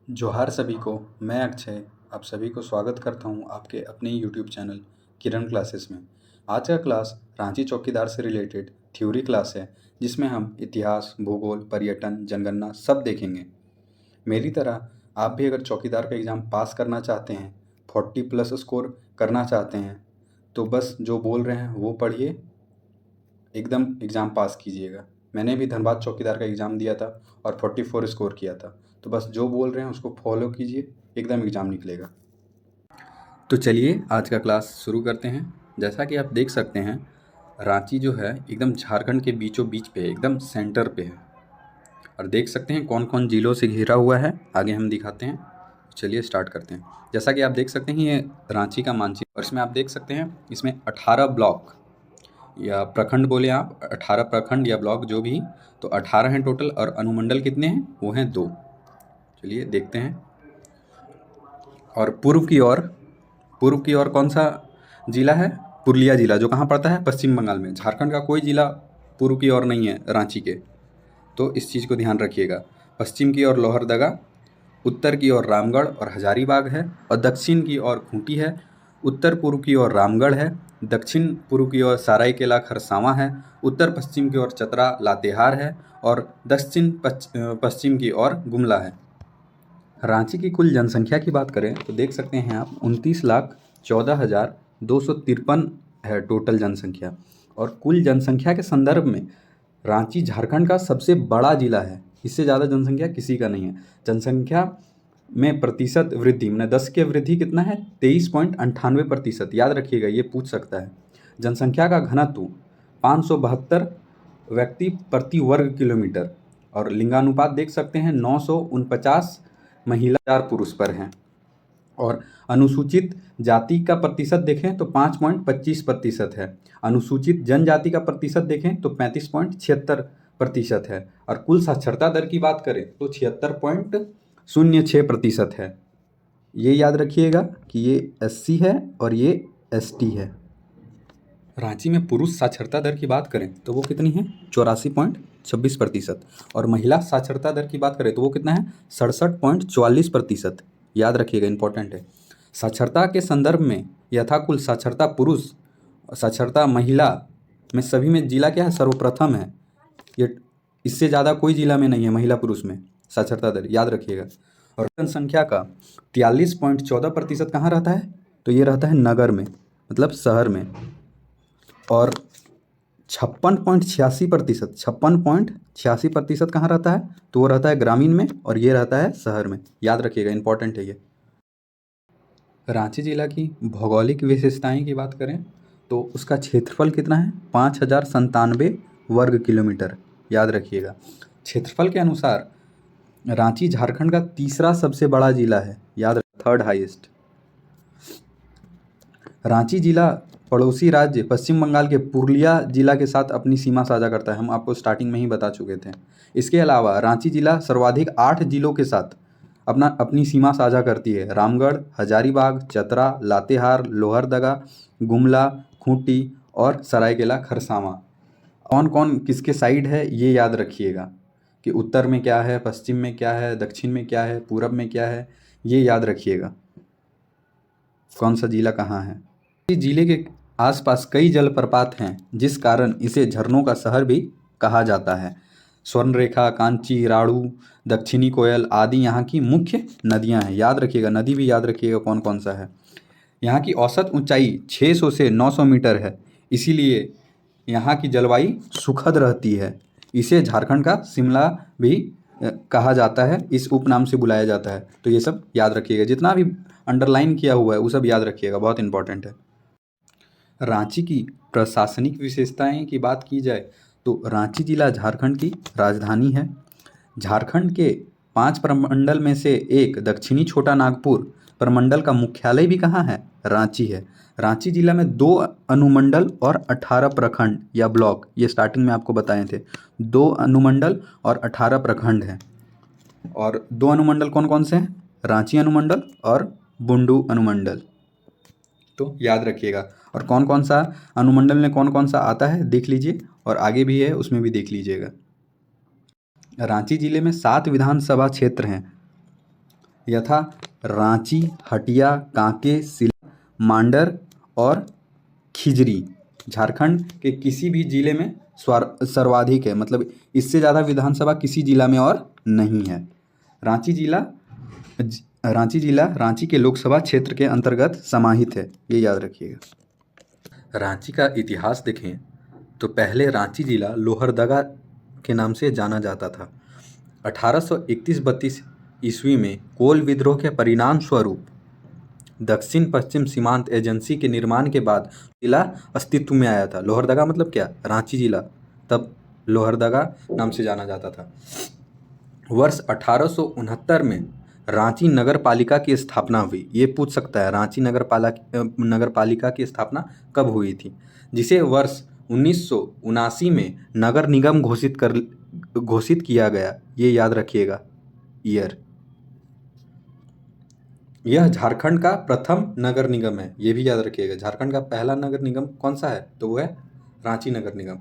जोहार सभी को। मैं अक्षय आप सभी को स्वागत करता हूं आपके अपने यूट्यूब चैनल किरण क्लासेस में। आज का क्लास रांची चौकीदार से रिलेटेड थ्योरी क्लास है, जिसमें हम इतिहास, भूगोल, पर्यटन, जनगणना सब देखेंगे। मेरी तरह आप भी अगर चौकीदार का एग्ज़ाम पास करना चाहते हैं, 40+ स्कोर करना चाहते हैं, तो बस जो बोल रहे हैं वो पढ़िए, एकदम एग्ज़ाम पास कीजिएगा। मैंने भी धनबाद चौकीदार का एग्ज़ाम दिया था और 44 स्कोर किया था। तो बस जो बोल रहे हैं उसको फॉलो कीजिए, एकदम एग्ज़ाम निकलेगा। तो चलिए आज का क्लास शुरू करते हैं। जैसा कि आप देख सकते हैं, रांची जो है एकदम झारखंड के बीचों बीच पे है, एकदम सेंटर पे है। और देख सकते हैं कौन कौन जिलों से घिरा हुआ है, आगे हम दिखाते हैं। चलिए स्टार्ट करते हैं। जैसा कि आप देख सकते हैं, ये रांची का मानचित्र, और इसमें आप देख सकते हैं इसमें 18 ब्लॉक या प्रखंड बोले आप, 18 प्रखंड या ब्लॉक जो भी, तो 18 हैं टोटल। और अनुमंडल कितने हैं? वो हैं 2। चलिए देखते हैं। और पूर्व की ओर कौन सा जिला है? पुरुलिया जिला, जो कहाँ पड़ता है? पश्चिम बंगाल में। झारखंड का कोई जिला पूर्व की ओर नहीं है रांची के, तो इस चीज़ को ध्यान रखिएगा। पश्चिम की ओर लोहरदगा, उत्तर की ओर रामगढ़ और हजारीबाग है, और दक्षिण की ओर खूंटी है। उत्तर पूर्व की ओर रामगढ़ है, दक्षिण पूर्व की ओर सरायकेला खरसावां है, उत्तर पश्चिम की ओर चतरा लातेहार है, और दक्षिण पश्चिम की ओर गुमला है। रांची की कुल जनसंख्या की बात करें तो देख सकते हैं आप 29,14,253 है टोटल जनसंख्या। और कुल जनसंख्या के संदर्भ में रांची झारखंड का सबसे बड़ा जिला है। इससे ज़्यादा जनसंख्या किसी का नहीं है। जनसंख्या में प्रतिशत वृद्धि, मैंने 10 के वृद्धि कितना है? 23.98%। याद रखिएगा, ये पूछ सकता है। जनसंख्या का घनत्व 572 व्यक्ति प्रति वर्ग किलोमीटर, और लिंगानुपात देख सकते हैं 949 महिला 4 पुरुष पर हैं। और अनुसूचित जाति का प्रतिशत देखें तो 5.25% है। अनुसूचित जनजाति का प्रतिशत देखें तो 35.76% है। और कुल साक्षरता दर की बात करें तो 76.06% है। ये याद रखिएगा कि ये SC है और ये ST है। रांची में पुरुष साक्षरता दर की बात करें तो वो कितनी है? 84.26%। और महिला साक्षरता दर की बात करें तो वो कितना है? 67.44%। याद रखिएगा, इंपॉर्टेंट है। साक्षरता के संदर्भ में यथाकुल साक्षरता पुरुष, साक्षरता महिला में सभी में जिला क्या है? सर्वप्रथम है। ये इससे ज़्यादा कोई जिला में नहीं है महिला पुरुष में साक्षरता दर, याद रखिएगा। और जनसंख्या का 43.14% कहाँ रहता है? तो ये रहता है नगर में, मतलब शहर में। और 56.86% कहाँ रहता है? तो वो रहता है ग्रामीण में, और ये रहता है शहर में। याद रखिएगा, इंपॉर्टेंट है ये। रांची जिला की भौगोलिक विशेषताएं की बात करें तो उसका क्षेत्रफल कितना है? 5,097 वर्ग किलोमीटर। याद रखिएगा। क्षेत्रफल के अनुसार रांची झारखंड का तीसरा सबसे बड़ा जिला है। याद, 3rd हाईएस्ट। रांची जिला पड़ोसी राज्य पश्चिम बंगाल के पुरुलिया जिला के साथ अपनी सीमा साझा करता है। हम आपको स्टार्टिंग में ही बता चुके थे। इसके अलावा रांची जिला सर्वाधिक 8 जिलों के साथ अपनी सीमा साझा करती है। रामगढ़, हजारीबाग, चतरा, लातेहार, लोहरदगा, गुमला, खूंटी और सरायकेला खरसावां। कौन कौन किसके साइड है ये याद रखिएगा, कि उत्तर में क्या है, पश्चिम में क्या है, दक्षिण में क्या है, पूरब में क्या है, ये याद रखिएगा, कौन सा जिला कहाँ है। इस जिले के आसपास कई जलप्रपात हैं, जिस कारण इसे झरनों का शहर भी कहा जाता है। स्वर्णरेखा, कांची, राड़ू, दक्षिणी कोयल आदि यहाँ की मुख्य नदियाँ हैं। याद रखिएगा, नदी भी याद रखिएगा कौन कौन सा है। यहाँ की औसत ऊंचाई 600 से 900 मीटर है, इसीलिए यहाँ की जलवायु सुखद रहती है। इसे झारखंड का शिमला भी कहा जाता है, इस उपनाम से बुलाया जाता है। तो ये सब याद रखिएगा, जितना भी अंडरलाइन किया हुआ है वो सब याद रखिएगा, बहुत इंपॉर्टेंट है। रांची की प्रशासनिक विशेषताएं की बात की जाए तो रांची जिला झारखंड की राजधानी है। झारखंड के 5 प्रमंडल में से एक दक्षिणी छोटा नागपुर प्रमंडल का मुख्यालय भी कहाँ है? रांची है। रांची जिला में 2 अनुमंडल और 18 प्रखंड या ब्लॉक, ये स्टार्टिंग में आपको बताए थे। 2 अनुमंडल और 18 प्रखंड हैं। और 2 अनुमंडल कौन कौन से हैं? रांची अनुमंडल और बुंडू अनुमंडल। तो याद रखिएगा। और कौन कौन सा अनुमंडल में कौन कौन सा आता है देख लीजिए, और आगे भी है उसमें भी देख लीजिएगा। रांची जिले में 7 विधानसभा क्षेत्र हैं। यथा रांची, हटिया, कांके, सिला, मांडर और खिजरी झारखंड के किसी भी जिले में सर्वाधिक है, मतलब इससे ज़्यादा विधानसभा किसी जिला में और नहीं है। रांची जिला रांची के लोकसभा क्षेत्र के अंतर्गत समाहित है, ये याद रखिएगा। रांची का इतिहास देखें तो पहले रांची जिला लोहरदगा के नाम से जाना जाता था। 1831-32 ईस्वी में कोल विद्रोह के परिणाम स्वरूप दक्षिण पश्चिम सीमांत एजेंसी के निर्माण के बाद जिला अस्तित्व में आया था। लोहरदगा मतलब क्या? रांची जिला, तब लोहरदगा नाम से जाना जाता था। वर्ष 1869 में रांची नगर पालिका की स्थापना हुई। ये पूछ सकता है रांची नगर पालिका की स्थापना कब हुई थी, जिसे वर्ष 1979 में नगर निगम घोषित किया गया। ये याद रखिएगा ईयर। यह झारखंड का प्रथम नगर निगम है, ये भी याद रखिएगा। झारखंड का पहला नगर निगम कौन सा है? तो वो है रांची नगर निगम।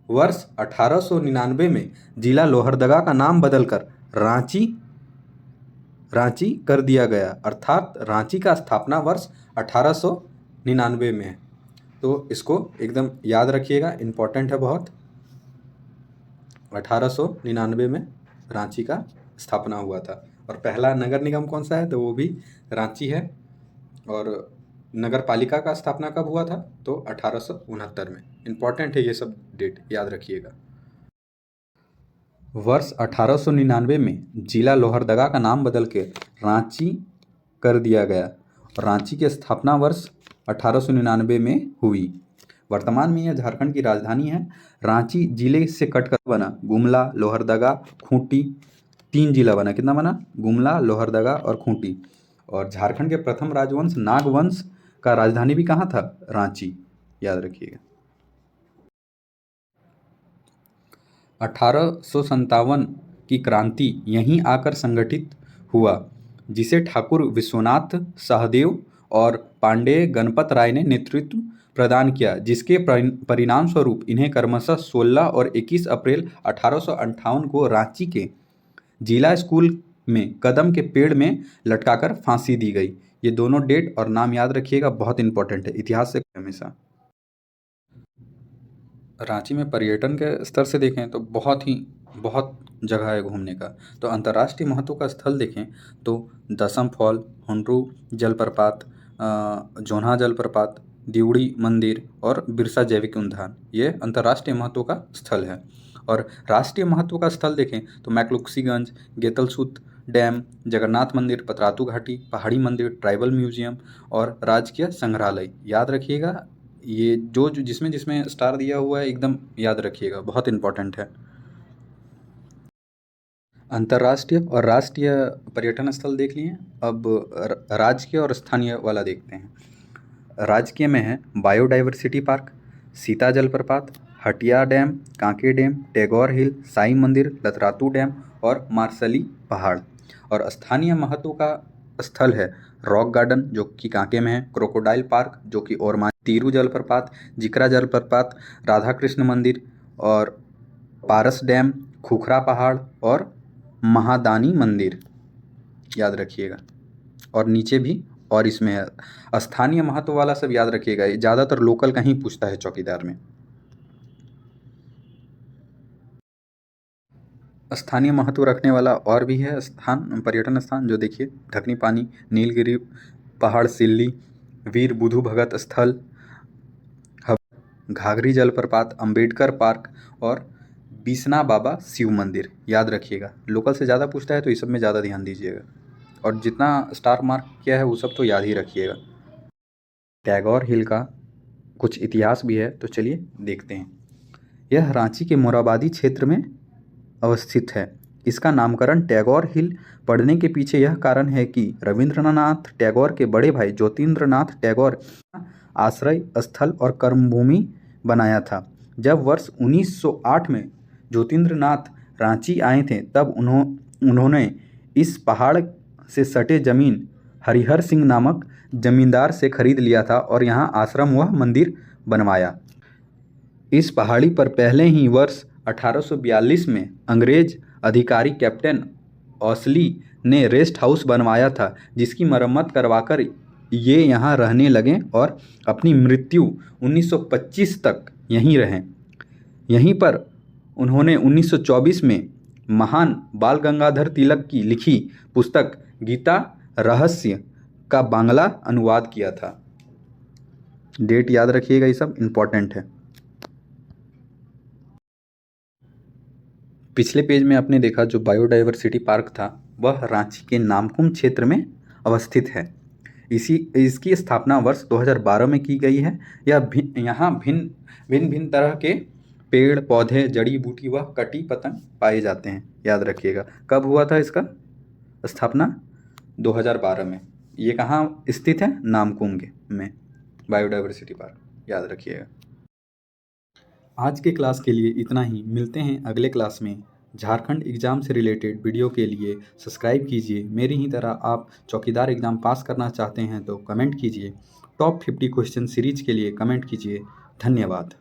वर्ष 1899 में जिला लोहरदगा का नाम बदलकर रांची कर दिया गया, अर्थात रांची का स्थापना वर्ष 1899 में है। तो इसको एकदम याद रखिएगा, इम्पोर्टेंट है बहुत। 1899 में रांची का स्थापना हुआ था। और पहला नगर निगम कौन सा है? तो वो भी रांची है। और नगर पालिका का स्थापना कब हुआ था? तो 1869 में। इम्पॉर्टेंट है ये सब डेट, याद रखिएगा। वर्ष 1899 में जिला लोहरदगा का नाम बदल के रांची कर दिया गया। रांची की स्थापना वर्ष 1899 में हुई। वर्तमान में यह झारखंड की राजधानी है। रांची जिले से कटकर बना गुमला, लोहरदगा, खूंटी, 3 जिला बना। कितना बना? गुमला, लोहरदगा और खूंटी। और झारखंड के प्रथम राजवंश नागवंश का राजधानी भी कहाँ था? रांची, याद रखिएगा। 1857 की क्रांति यहीं आकर संगठित हुआ, जिसे ठाकुर विश्वनाथ सहदेव और पांडेय गणपत राय ने नेतृत्व प्रदान किया, जिसके परिणाम स्वरूप इन्हें क्रमशः 16 और 21 अप्रैल 1858 को रांची के जिला स्कूल में कदम के पेड़ में लटकाकर फांसी दी गई। ये दोनों डेट और नाम याद रखिएगा, बहुत इंपॉर्टेंट है इतिहास से हमेशा। रांची में पर्यटन के स्तर से देखें तो बहुत जगह है घूमने का। तो अंतर्राष्ट्रीय महत्व का स्थल देखें तो दसम फॉल, हुंड्रू जलप्रपात, जोन्हा जलप्रपात, दिउड़ी मंदिर और बिरसा जैविक उद्यान, ये अंतर्राष्ट्रीय महत्व का स्थल है। और राष्ट्रीय महत्व का स्थल देखें तो मैक्लुस्कीगंज, गेतलसूत डैम, जगन्नाथ मंदिर, पतरातू घाटी, पहाड़ी मंदिर, ट्राइबल म्यूजियम और राजकीय संग्रहालय, याद रखिएगा। ये जो जिसमें स्टार दिया हुआ है एकदम याद रखिएगा, बहुत इंपॉर्टेंट है। अंतर्राष्ट्रीय और राष्ट्रीय पर्यटन स्थल देख लिए। अब राजकीय और स्थानीय वाला देखते हैं। राजकीय में है बायोडाइवर्सिटी पार्क, सीता जलप्रपात, हटिया डैम, कांके डैम, टैगोर हिल, साई मंदिर, लतरातू डैम और मार्शली पहाड़। और स्थानीय महत्व का स्थल है रॉक गार्डन जो कि कांके में है, क्रोकोडाइल पार्क जो कि ओरमा, तीरू जलप्रपात, जिकरा जलप्रपात, राधा कृष्ण मंदिर और पारस डैम, खुखरा पहाड़ और महादानी मंदिर, याद रखिएगा। और नीचे भी और इसमें है स्थानीय महत्व वाला सब याद रखिएगा, ज़्यादातर लोकल का ही पूछता है चौकीदार में। स्थानीय महत्व रखने वाला और भी है स्थान, पर्यटन स्थान जो देखिए ढकनी पानी, नीलगिरी पहाड़, सिल्ली, वीर बुधु भगत स्थल, घाघरी जलप्रपात, अंबेडकर पार्क और बिसना बाबा शिव मंदिर, याद रखिएगा। लोकल से ज़्यादा पूछता है तो इस सब में ज़्यादा ध्यान दीजिएगा। और जितना स्टार मार्क किया है वो सब तो याद ही रखिएगा। टैगोर हिल का कुछ इतिहास भी है, तो चलिए देखते हैं। यह रांची के मोराबादी क्षेत्र में अवस्थित है। इसका नामकरण टैगोर हिल पड़ने के पीछे यह कारण है कि रविंद्रनाथ टैगोर के बड़े भाई ज्योतिन्द्रनाथ टैगोर आश्रय स्थल और कर्मभूमि बनाया था। जब वर्ष 1908 में ज्योतिन्द्रनाथ रांची आए थे तब उन्होंने इस पहाड़ से सटे जमीन हरिहर सिंह नामक जमींदार से खरीद लिया था और यहाँ आश्रम व मंदिर बनवाया। इस पहाड़ी पर पहले ही वर्ष 1842 में अंग्रेज अधिकारी कैप्टन ओसली ने रेस्ट हाउस बनवाया था, जिसकी मरम्मत करवाकर ये यहाँ रहने लगे और अपनी मृत्यु 1925 तक यहीं रहें। यहीं पर उन्होंने 1924 में महान बाल गंगाधर तिलक की लिखी पुस्तक गीता रहस्य का बांग्ला अनुवाद किया था। डेट याद रखिएगा, ये सब इम्पोर्टेंट है। पिछले पेज में आपने देखा जो बायोडाइवर्सिटी पार्क था वह रांची के नामकुम क्षेत्र में अवस्थित है। इसकी स्थापना वर्ष 2012 में की गई है। यहाँ भिन्न तरह के पेड़ पौधे, जड़ी बूटी व कटी पतंग पाए जाते हैं। याद रखिएगा। कब हुआ था इसका स्थापना? 2012 में। ये कहाँ स्थित है? नामकुम में बायोडाइवर्सिटी पार्क, याद रखिएगा। आज के क्लास के लिए इतना ही। मिलते हैं अगले क्लास में। झारखंड एग्ज़ाम से रिलेटेड वीडियो के लिए सब्सक्राइब कीजिए। मेरी ही तरह आप चौकीदार एग्ज़ाम पास करना चाहते हैं तो कमेंट कीजिए। टॉप 50 क्वेश्चन सीरीज के लिए कमेंट कीजिए। धन्यवाद।